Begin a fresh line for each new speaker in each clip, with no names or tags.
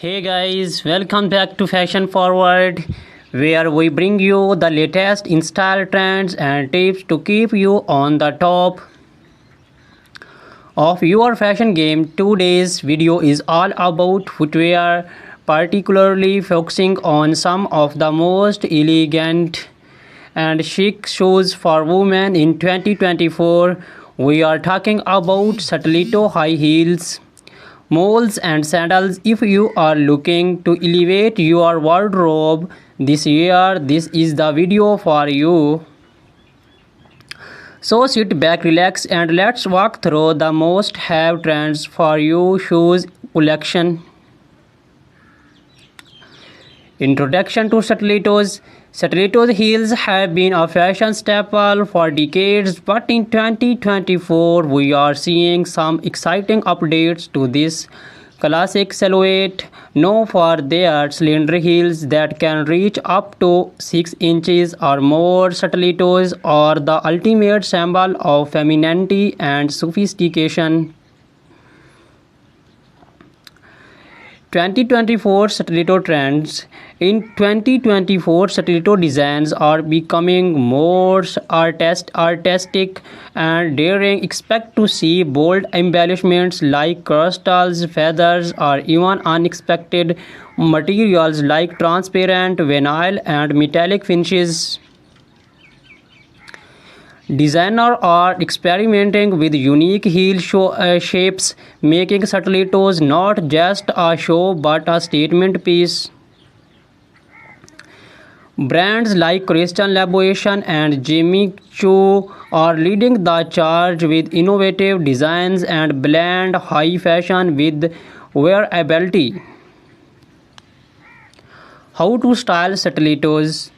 Hey guys, welcome back to Fashion Forward, where we bring you the latest in style trends and tips to keep you on the top of your fashion game. Today's video is all about footwear, particularly focusing on some of the most elegant and chic shoes for women in 2024. We are talking about stiletto high heels, moles and sandals. If you are looking to elevate your wardrobe this year, this is the video for you. So sit back, relax, and let's walk through the most have trends for you shoes collection. Introduction to stilettos. Stilettos heels have been a fashion staple for decades, but in 2024 we are seeing some exciting updates to this classic silhouette, known for their slender heels that can reach up to 6 inches or more. Stilettos are the ultimate symbol of femininity and sophistication. 2024 stiletto trends. In 2024, stiletto designs are becoming more artistic and daring. Expect to see bold embellishments like crystals, feathers, or even unexpected materials like transparent vinyl and metallic finishes. Designers are experimenting with unique shapes, making stilettos not just a show but a statement piece. Brands like Christian Louboutin and Jimmy Choo are leading the charge with innovative designs and blend high fashion with wearability. How to style stilettos?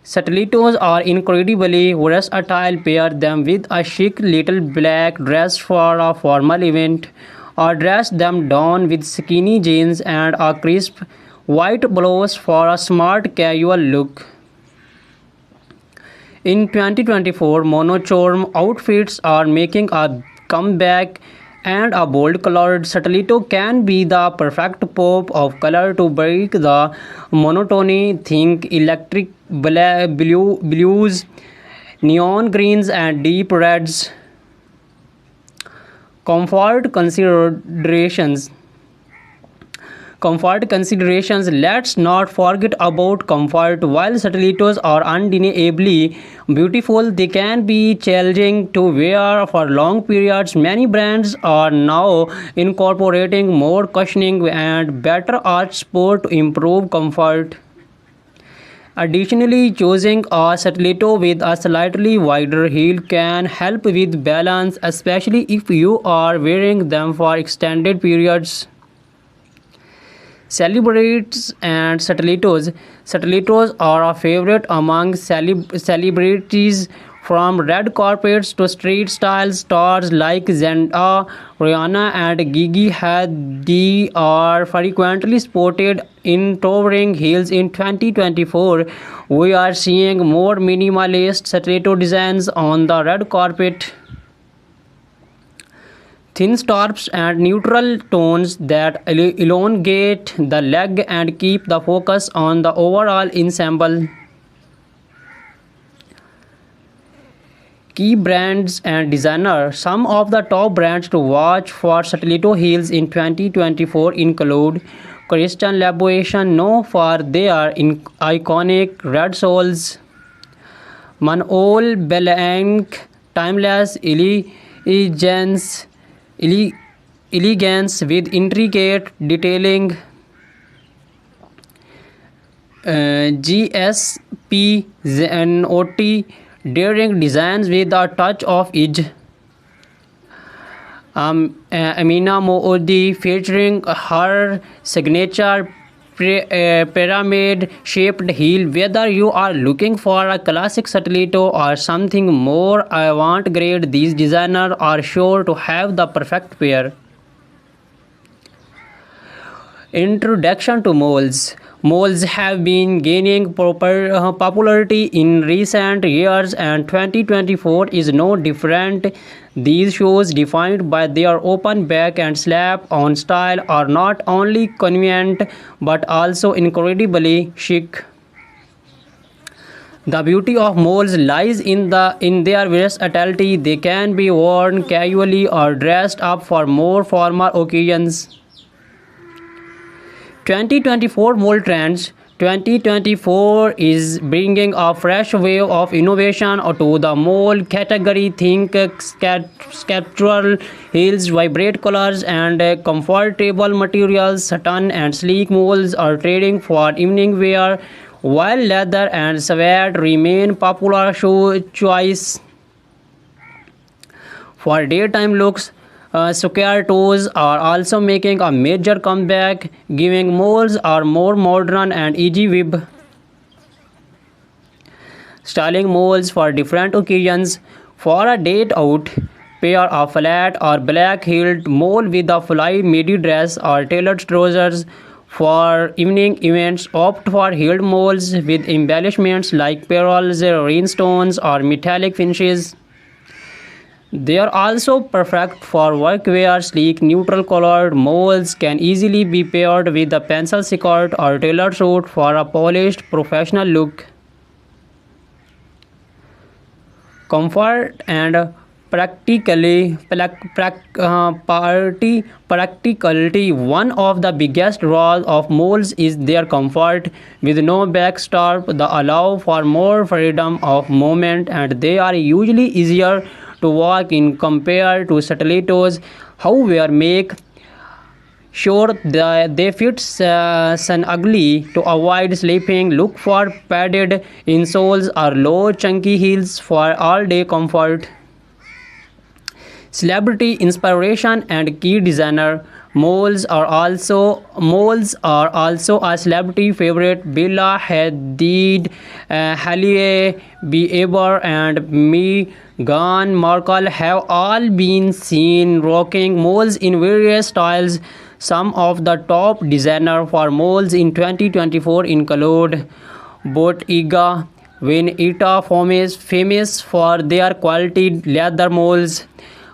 Stilettos are incredibly versatile. Pair them with a chic little black dress for a formal event, or dress them down with skinny jeans and a crisp white blouse for a smart casual look. In 2024, monochrome outfits are making a comeback, and a bold colored stiletto can be the perfect pop of color to break the monotony. Think electric blues, neon greens, and deep reds. Comfort considerations. Let's not forget about comfort. While stilettos are undeniably beautiful, they can be challenging to wear for long periods. Many brands are now incorporating more cushioning and better arch support to improve comfort. Additionally, choosing a stiletto with a slightly wider heel can help with balance, especially if you are wearing them for extended periods. Celebrities and stilettos. Stilettos are a favorite among celebrities, from red carpets to street style. Stars like Zendaya, Rihanna, and Gigi Hadid are frequently spotted in towering heels. In 2024, we are seeing more minimalist stiletto designs on the red carpet. Thin straps and neutral tones that elongate the leg and keep the focus on the overall ensemble. Key brands and designers. Some of the top brands to watch for stiletto heels in 2024 include Christian Louboutin, known for their iconic red soles; Manol Blahnik, timeless elegance with intricate detailing; GSP Zanotti, daring designs with a touch of edge; Amina Moody, featuring her signature pyramid-shaped heel. Whether you are looking for a classic stiletto or something more avant-garde, these designers are sure to have the perfect pair. Introduction to moles. Malls have been gaining popularity in recent years, and 2024 is no different. These shoes, defined by their open back and slap-on style, are not only convenient but also incredibly chic. The beauty of moles lies in their versatility. They can be worn casually or dressed up for more formal occasions. 2024 Mole Trends. 2024 is bringing a fresh wave of innovation to the mole category. Think sculptural heels, vibrant colors, and comfortable materials. Satin and sleek moles are trading for evening wear, while leather and suede remain popular shoe choice for daytime looks. Square toes are also making a major comeback, giving moles a more modern and easy web styling moles for different occasions. For a date out, pair a flat or black heeled mole with a fly midi dress or tailored trousers. For evening events, opt for heeled moles with embellishments like pearls, rhinestones, or metallic finishes. They are also perfect for workwear. Sleek, neutral-colored moles can easily be paired with a pencil skirt or tailored suit for a polished, professional look. Comfort and practicality. One of the biggest draws of moles is their comfort. With no backstrap, they allow for more freedom of movement, and they are usually easier to walk in compared to stilettos. However, make sure that they fit snugly to avoid slipping. Look for padded insoles or low chunky heels for all-day comfort. Celebrity inspiration and key designer. Moles are also a celebrity favorite. Bella Hadid, Hailey Bieber, and Meghan Markle have all been seen rocking moles in various styles. Some of the top designers for moles in 2024 include Bottega Veneta, famous for their quality leather moles.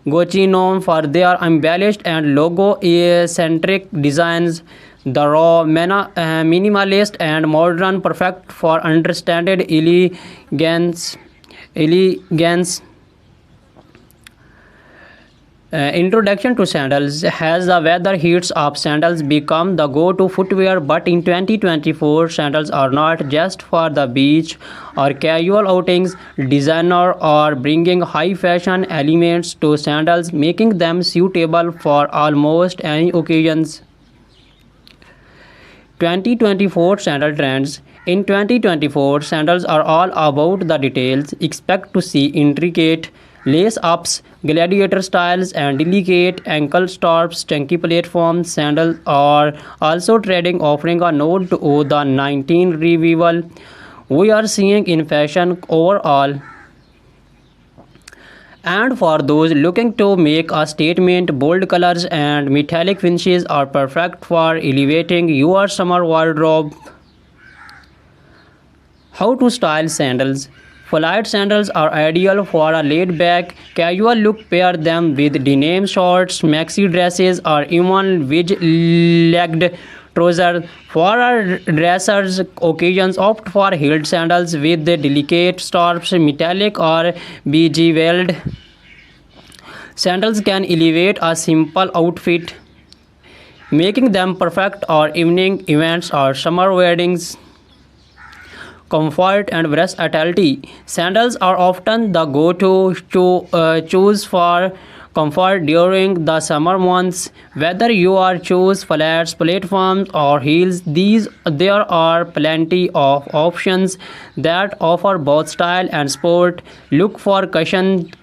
Gucci, known for their embellished and logo-centric designs. The raw, minimalist, and modern, perfect for understated elegance. Introduction to sandals. Has the weather heats up, sandals become the go-to footwear, but in 2024 sandals are not just for the beach or casual outings. Designers are bringing high fashion elements to sandals, making them suitable for almost any occasions. 2024 Sandal Trends. In 2024, sandals are all about the details. Expect to see intricate lace-ups, gladiator styles, and delicate ankle straps. Chunky platform sandals are also trending, offering a nod to the 19 revival we are seeing in fashion overall. And for those looking to make a statement, bold colors and metallic finishes are perfect for elevating your summer wardrobe. How to style sandals. Flight sandals are ideal for a laid-back, casual look. Pair them with denim shorts, maxi dresses, or even wedge-legged trousers. For a dressers occasions, opt for heeled sandals with delicate straps. Metallic or bejeweled sandals can elevate a simple outfit, making them perfect for evening events or summer weddings. Comfort and versatility. Sandals are often the go-to choose for comfort during the summer months. Whether you are choose flats, platforms, or heels, there are plenty of options that offer both style and sport. Look for cushioned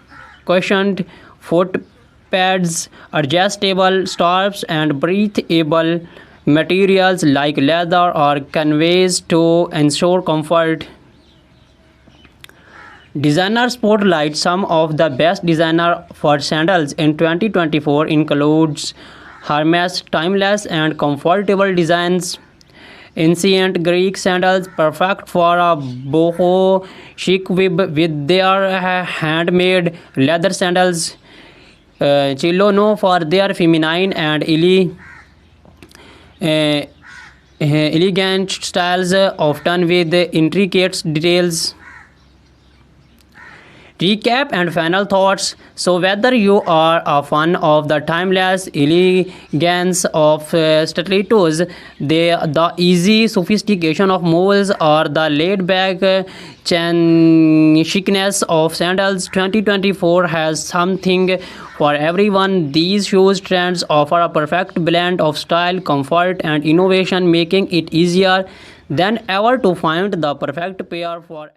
foot pads, adjustable straps, and breathable materials like leather or canvas to ensure comfort. Designer spotlight. Some of the best designer for sandals in 2024 includes Hermes. Timeless and comfortable designs Ancient Greek sandals, perfect for a boho chic with their handmade leather sandals. Chilono for their feminine and uh, elegant styles, often with intricate details. Recap and final thoughts. So, whether you are a fan of the timeless elegance of stilettos, the easy sophistication of moles, or the laid back chicness of sandals, 2024 has something for everyone. These shoes trends offer a perfect blend of style, comfort, and innovation, making it easier than ever to find the perfect pair for